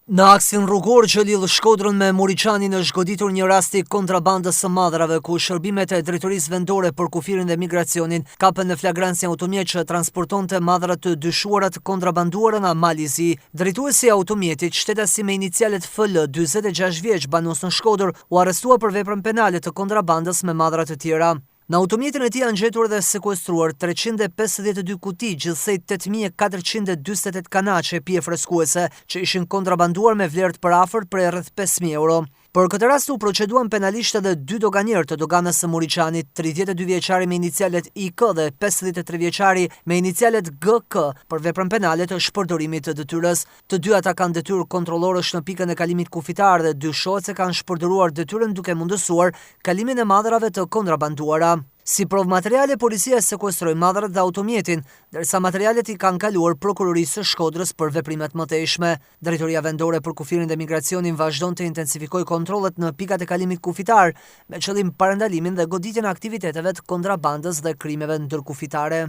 Në aksin rrugor që lidh Shkodrën me Moriçanin është goditur një rast i kontrabandës së madrave, ku shërbimet e drejtorisë vendore për kufirin dhe migracionin kapën në flagrancë një automjet që transportonte madra të dyshuara të kontrabanduara nga Malizi. Drejtuesi i automjetit, shtetasi me inicialet FL, 46 vjeç, banos në Shkodër, u arrestua për veprën penale të kontrabandës me madra të tjera. Në automjetin e tij janë gjetur dhe sekuestruar 352 kuti, gjithsej 8448 kanaçe pije freskuese që ishin kontrabanduar me vlerë të përafërt prej rreth 5000 euro. Për këtë rast u proceduan penalisht edhe 2 doganier të doganës së Moriçanit, 32 vjeçari me inicialet IK dhe 53 vjeçari me inicialet GK për veprën penale të shpërdorimit të detyrës. Të dy ata kanë detyrë kontrollorësh në pikën e kalimit kufitar dhe dyshohet se kanë shpërdoruar detyrën duke mundësuar kalimin e madrave të kontrabanduara. Si provë materiale, policia sekuestroi madrat dhe automjetin, ndërsa materialet i kanë kaluar prokurorisë së Shkodrës për veprimet mëtejshme. Drejtoria vendore për kufirin dhe migracionin vazhdon të intensifikojë kontrollet në pikat e kalimit kufitar, me qëllim parandalimin dhe goditjen e aktiviteteve të kontrabandës dhe krimeve ndërkufitare.